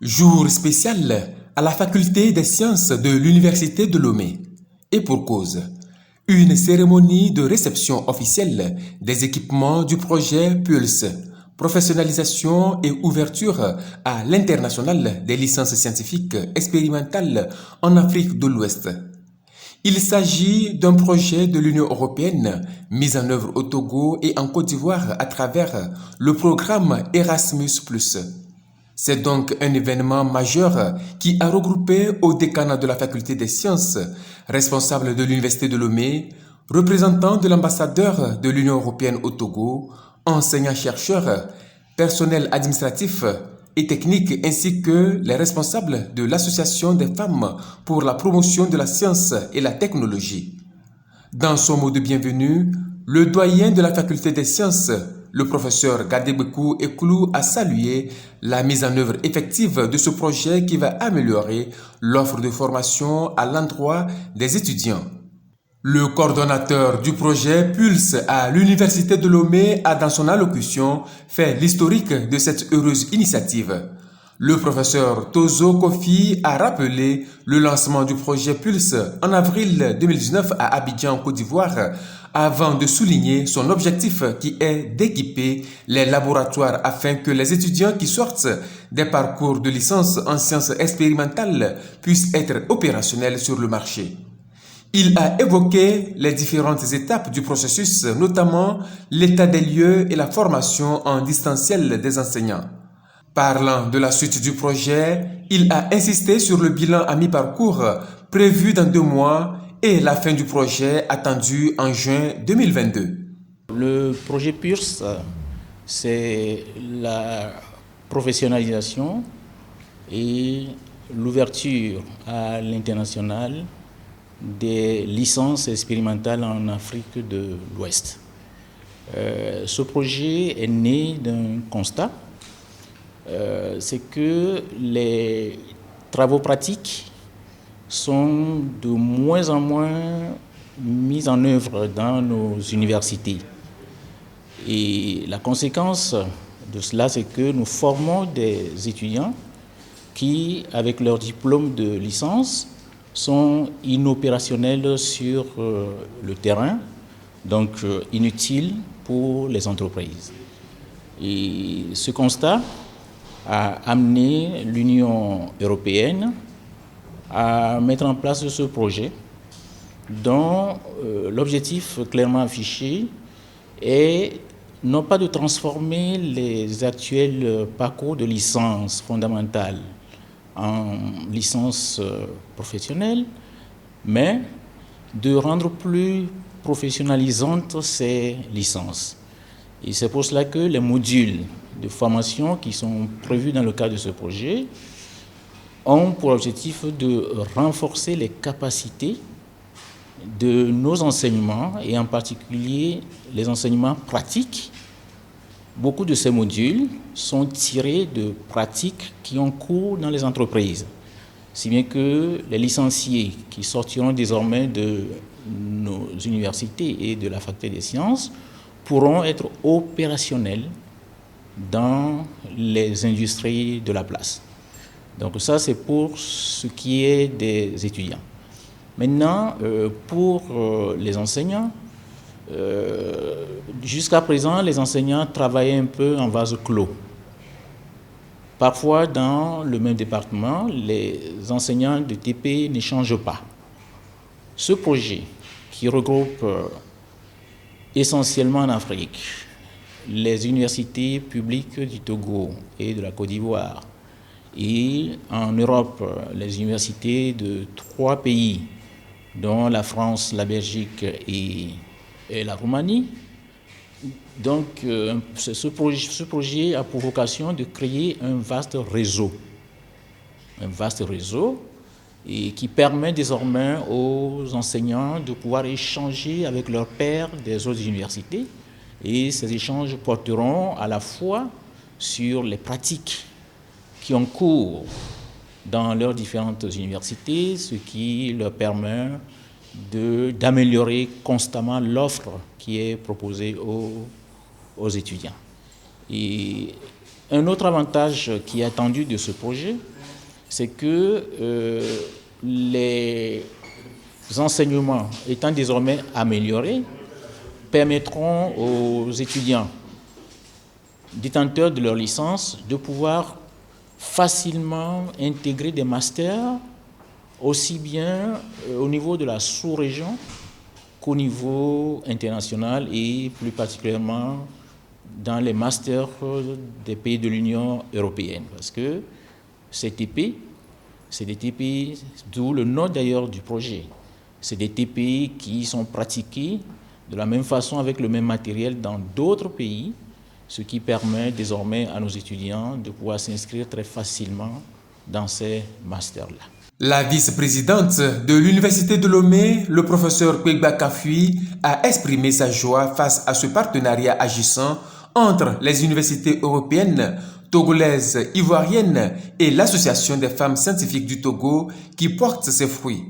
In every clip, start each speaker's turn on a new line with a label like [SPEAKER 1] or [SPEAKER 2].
[SPEAKER 1] Jour spécial à la faculté des sciences de l'Université de Lomé. Et pour cause, une cérémonie de réception officielle des équipements du projet Pulse, professionnalisation et ouverture à l'international des licences scientifiques expérimentales en Afrique de l'Ouest. Il s'agit d'un projet de l'Union européenne mis en œuvre au Togo et en Côte d'Ivoire à travers le programme Erasmus+. C'est donc un événement majeur qui a regroupé au décanat de la faculté des sciences, responsable de l'université de Lomé, représentants de l'ambassadeur de l'Union européenne au Togo, enseignants-chercheurs, personnel administratif et technique ainsi que les responsables de l'Association des femmes pour la promotion de la science et la technologie. Dans son mot de bienvenue, le doyen de la faculté des sciences, le professeur Gadebekou Eklou, a salué la mise en œuvre effective de ce projet qui va améliorer l'offre de formation à l'endroit des étudiants. Le coordonnateur du projet Pulse à l'Université de Lomé a dans son allocution fait l'historique de cette heureuse initiative. Le professeur Tozo Kofi a rappelé le lancement du projet Pulse en avril 2019 à Abidjan, Côte d'Ivoire, avant de souligner son objectif qui est d'équiper les laboratoires afin que les étudiants qui sortent des parcours de licence en sciences expérimentales puissent être opérationnels sur le marché. Il a évoqué les différentes étapes du processus, notamment l'état des lieux et la formation en distanciel des enseignants. Parlant de la suite du projet, il a insisté sur le bilan à mi-parcours prévu dans 2 mois et la fin du projet attendue en juin 2022.
[SPEAKER 2] Le projet PURS, c'est la professionnalisation et l'ouverture à l'international des licences expérimentales en Afrique de l'Ouest. Ce projet est né d'un constat, c'est que les travaux pratiques sont de moins en moins mis en œuvre dans nos universités. Et la conséquence de cela, c'est que nous formons des étudiants qui, avec leur diplôme de licence, sont inopérationnels sur le terrain, donc inutiles pour les entreprises. Et ce constat a amené l'Union européenne à mettre en place ce projet dont l'objectif clairement affiché est non pas de transformer les actuels parcours de licence fondamentale en licence professionnelle, mais de rendre plus professionnalisantes ces licences. Et c'est pour cela que les modules de formation qui sont prévus dans le cadre de ce projet ont pour objectif de renforcer les capacités de nos enseignements et en particulier les enseignements pratiques. Beaucoup de ces modules sont tirés de pratiques qui ont cours dans les entreprises, si bien que les licenciés qui sortiront désormais de nos universités et de la faculté des sciences pourront être opérationnels dans les industries de la place. Donc ça, c'est pour ce qui est des étudiants. Maintenant, pour les enseignants, jusqu'à présent, les enseignants travaillaient un peu en vase clos. Parfois, dans le même département, les enseignants de TP n'échangent pas. Ce projet, qui regroupe essentiellement en Afrique les universités publiques du Togo et de la Côte d'Ivoire, et en Europe, les universités de 3 pays, dont la France, la Belgique et la Roumanie. Donc, ce projet a pour vocation de créer un vaste réseau et qui permet désormais aux enseignants de pouvoir échanger avec leurs pairs des autres universités. Et ces échanges porteront à la fois sur les pratiques qui ont cours dans leurs différentes universités, ce qui leur permet d'améliorer constamment l'offre qui est proposée aux étudiants. Et un autre avantage qui est attendu de ce projet, c'est que les enseignements étant désormais améliorés, permettront aux étudiants détenteurs de leur licence de pouvoir facilement intégrer des masters aussi bien au niveau de la sous-région qu'au niveau international et plus particulièrement dans les masters des pays de l'Union européenne. Parce que ces TP, c'est des TP, d'où le nom d'ailleurs du projet, c'est des TP qui sont pratiqués de la même façon avec le même matériel dans d'autres pays, ce qui permet désormais à nos étudiants de pouvoir s'inscrire très facilement dans ces masters-là.
[SPEAKER 1] La vice-présidente de l'Université de Lomé, le professeur Kwegba Kafui, a exprimé sa joie face à ce partenariat agissant entre les universités européennes, togolaises, ivoiriennes et l'Association des femmes scientifiques du Togo qui porte ses fruits.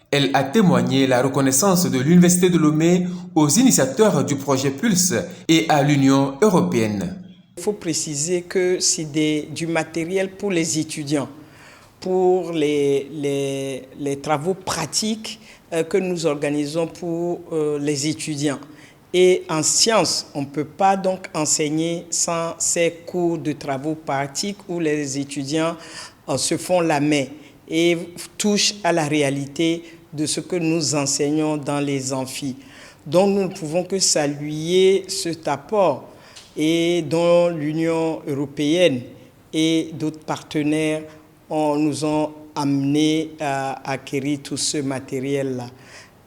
[SPEAKER 1] Elle a témoigné la reconnaissance de l'Université de Lomé aux initiateurs du projet Pulse et à l'Union européenne.
[SPEAKER 3] Il faut préciser que c'est du matériel pour les étudiants, pour les travaux pratiques que nous organisons pour les étudiants. Et en sciences, on ne peut pas donc enseigner sans ces cours de travaux pratiques où les étudiants se font la main et touchent à la réalité de ce que nous enseignons dans les amphis. Donc nous ne pouvons que saluer cet apport et dont l'Union européenne et d'autres partenaires nous ont amenés à acquérir tout ce matériel-là.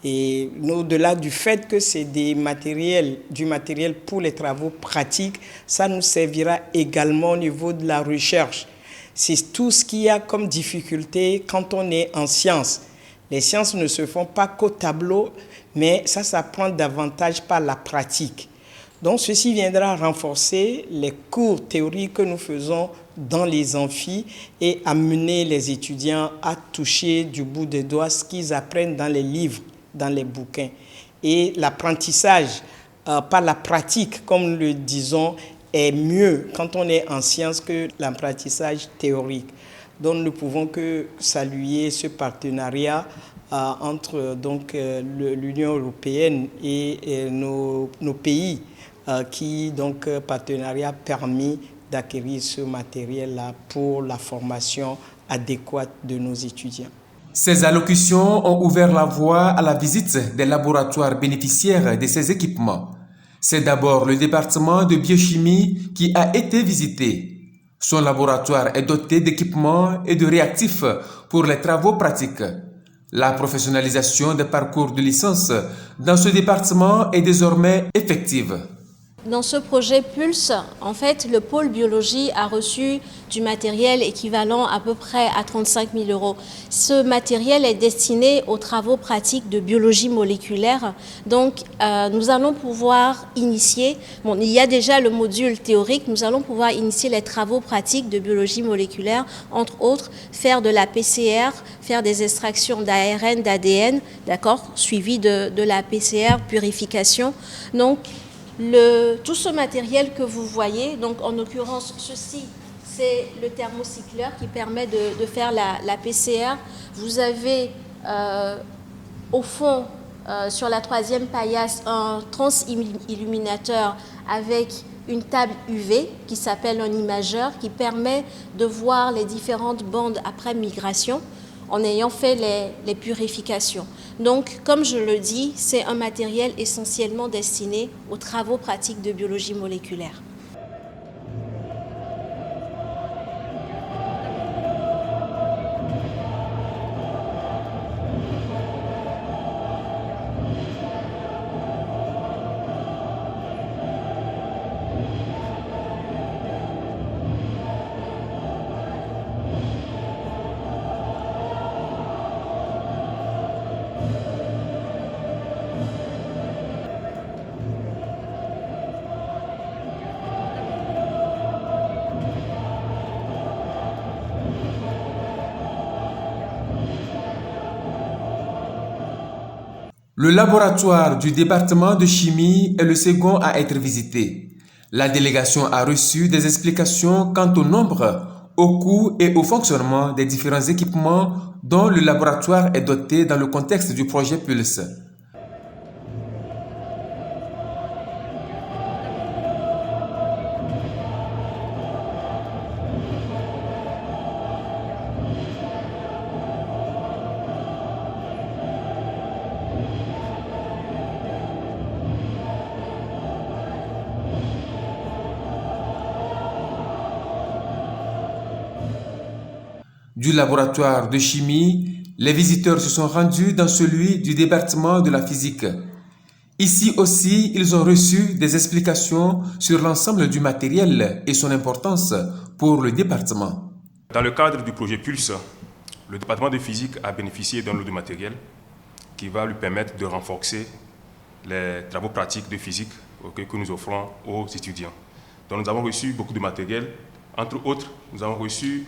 [SPEAKER 3] Et au-delà du fait que c'est du matériel pour les travaux pratiques, ça nous servira également au niveau de la recherche. C'est tout ce qu'il y a comme difficulté quand on est en sciences. Les sciences ne se font pas qu'au tableau, mais ça s'apprend davantage par la pratique. Donc ceci viendra renforcer les cours théoriques que nous faisons dans les amphis et amener les étudiants à toucher du bout des doigts ce qu'ils apprennent dans les livres, dans les bouquins. Et l'apprentissage par la pratique, comme nous le disons, est mieux quand on est en sciences que l'apprentissage théorique. Donc nous ne pouvons que saluer ce partenariat entre l'Union européenne et nos pays qui, partenariat a permis d'acquérir ce matériel-là pour la formation adéquate de nos étudiants.
[SPEAKER 1] Ces allocutions ont ouvert la voie à la visite des laboratoires bénéficiaires de ces équipements. C'est d'abord le département de biochimie qui a été visité. Son laboratoire est doté d'équipements et de réactifs pour les travaux pratiques. La professionnalisation des parcours de licence dans ce département est désormais effective.
[SPEAKER 4] Dans ce projet Pulse, en fait, le pôle biologie a reçu du matériel équivalent à peu près à 35 000 €. Ce matériel est destiné aux travaux pratiques de biologie moléculaire. Donc, nous allons pouvoir initier, il y a déjà le module théorique, nous allons pouvoir initier les travaux pratiques de biologie moléculaire, entre autres, faire de la PCR, faire des extractions d'ARN, d'ADN, d'accord, suivi de la PCR, purification. Donc, tout ce matériel que vous voyez, donc en l'occurrence ceci, c'est le thermocycleur qui permet de faire la PCR. Vous avez au fond, sur la troisième paillasse, un transilluminateur avec une table UV qui s'appelle un imageur qui permet de voir les différentes bandes après migration en ayant fait les purifications. Donc, comme je le dis, c'est un matériel essentiellement destiné aux travaux pratiques de biologie moléculaire.
[SPEAKER 1] Le laboratoire du département de chimie est le second à être visité. La délégation a reçu des explications quant au nombre, au coût et au fonctionnement des différents équipements dont le laboratoire est doté dans le contexte du projet PULSE. Du laboratoire de chimie, les visiteurs se sont rendus dans celui du département de la physique. Ici aussi, ils ont reçu des explications sur l'ensemble du matériel et son importance pour le département.
[SPEAKER 5] Dans le cadre du projet PULSE, le département de physique a bénéficié d'un lot de matériel qui va lui permettre de renforcer les travaux pratiques de physique que nous offrons aux étudiants. Donc nous avons reçu beaucoup de matériel. Entre autres, nous avons reçu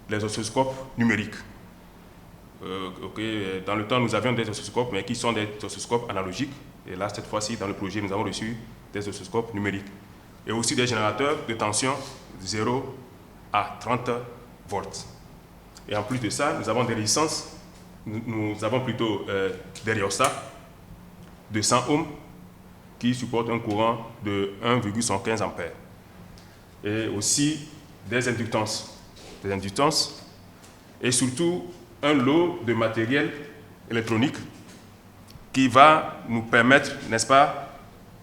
[SPEAKER 5] les oscilloscopes numériques. Dans le temps, nous avions des oscilloscopes, mais qui sont des oscilloscopes analogiques. Et là, cette fois-ci, dans le projet, nous avons reçu des oscilloscopes numériques. Et aussi des générateurs de tension 0 à 30 volts. Et en plus de ça, nous avons des résistances. Nous avons plutôt des rhéostats de 100 ohms qui supportent un courant de 1,115 ampères. Et aussi des inductances. Et surtout un lot de matériel électronique qui va nous permettre, n'est-ce pas,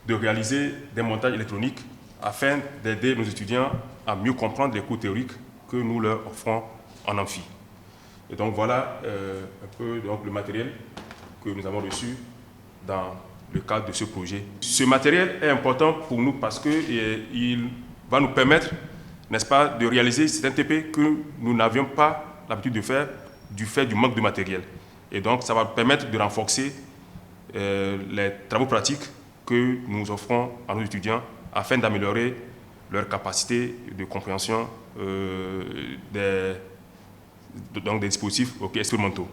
[SPEAKER 5] de réaliser des montages électroniques afin d'aider nos étudiants à mieux comprendre les cours théoriques que nous leur offrons en amphi. Et donc voilà un peu donc, le matériel que nous avons reçu dans le cadre de ce projet. Ce matériel est important pour nous parce qu'il va nous permettre, n'est-ce pas, de réaliser certains TP que nous n'avions pas l'habitude de faire du fait du manque de matériel. Et donc, ça va permettre de renforcer les travaux pratiques que nous offrons à nos étudiants afin d'améliorer leur capacité de compréhension des dispositifs expérimentaux.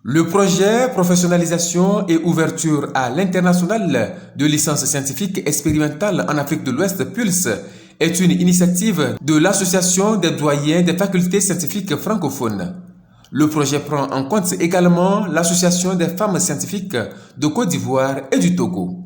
[SPEAKER 1] Le projet Professionnalisation et ouverture à l'international de licence scientifique expérimentale en Afrique de l'Ouest PULSE est une initiative de l'Association des doyens des facultés scientifiques francophones. Le projet prend en compte également l'Association des femmes scientifiques de Côte d'Ivoire et du Togo.